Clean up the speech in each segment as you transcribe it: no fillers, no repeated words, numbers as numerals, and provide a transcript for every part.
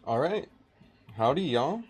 All right. Howdy, y'all.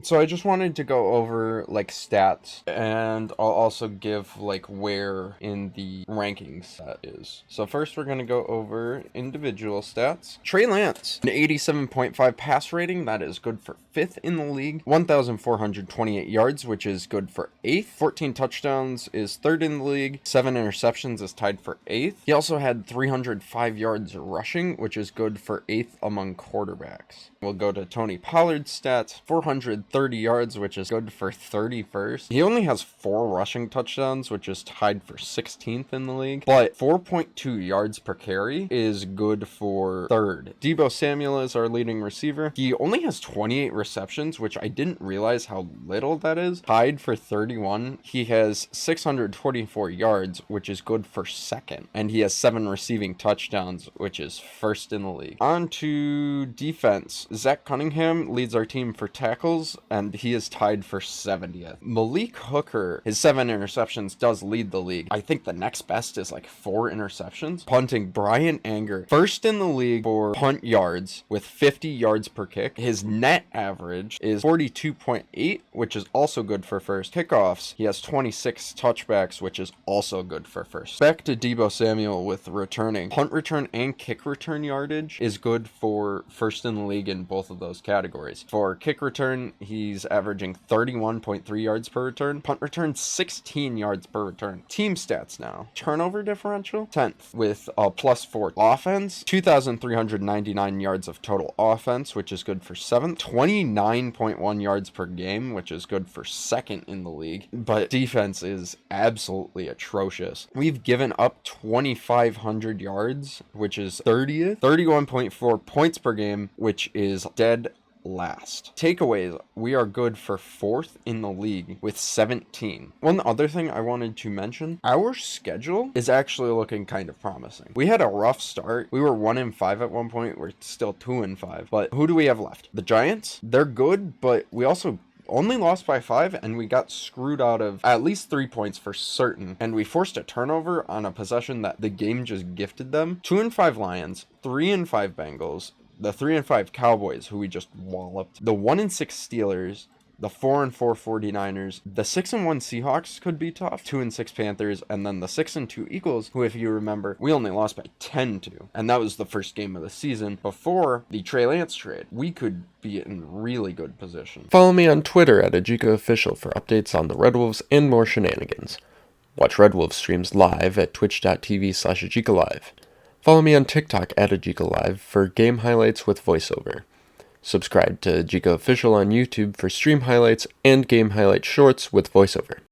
So I just wanted to go over like stats, and I'll also give like where in the rankings that is. So first we're gonna go over individual stats. Trey Lance, an 87.5 pass rating, that is good for 5th in the league. 1,428 yards, which is good for 8th. 14 touchdowns is 3rd in the league. 7 interceptions is tied for 8th. He also had 305 yards rushing, which is good for 8th among quarterbacks. We'll go to Tony Pollard's stats. 430 yards, which is good for 31st. He only has 4 rushing touchdowns, which is tied for 16th in the league. But 4.2 yards per carry is good for 3rd. Deebo Samuel is our leading receiver. He only has 28 receptions, which I didn't realize how little that is. Tied for 31. He has 624 yards, which is good for 2nd. And he has 7 receiving touchdowns, which is 1st in the league. On to defense. Zach Cunningham leads our team for tackles, and he is tied for 70th. Malik Hooker, his 7 interceptions does lead the league. I think the next best is like 4 interceptions. Punting, Brian Anger, 1st in the league for punt yards with 50 yards per kick. His net average is 42.8, which is also good for 1st. Kickoffs, he has 26 touchbacks, which is also good for 1st. Back to Deebo Samuel with returning. Punt return and kick return yardage is good for 1st in the league in both of those categories. For kick return, he's averaging 31.3 yards per return. Punt return, 16 yards per return. Team stats now. Turnover differential, 10th with a +4. Offense, 2,399 yards of total offense, which is good for 7th. 29.1 yards per game, which is good for 2nd in the league. But defense is absolutely atrocious. We've given up 2,500 yards, which is 30th. 31.4 points per game, which is dead last. Takeaways, we are good for 4th in the league with 17. One other thing I wanted to mention, our schedule is actually looking kind of promising. We had a rough start. We were 1-5 at one point. We're still 2-5. But who do we have left? The Giants? They're good, but we also only lost by 5, and we got screwed out of at least 3 points for certain, and we forced a turnover on a possession that the game just gifted them. 2-5 Lions, 3-5 Bengals, the 3-5 Cowboys, who we just walloped, the 1-6 Steelers, the 4-4 49ers, the 6-1 Seahawks could be tough, 2-6 Panthers, and then the 6-2 Eagles, who, if you remember, we only lost by 10 to, and that was the first game of the season before the Trey Lance trade. We could be in really good position. Follow me on Twitter at AjikaOfficial for updates on the Red Wolves and more shenanigans. Watch Red Wolves streams live at twitch.tv/AjikaLive. Follow me on TikTok at AjikaLive for game highlights with voiceover. Subscribe to Ajika Official on YouTube for stream highlights and game highlight shorts with voiceover.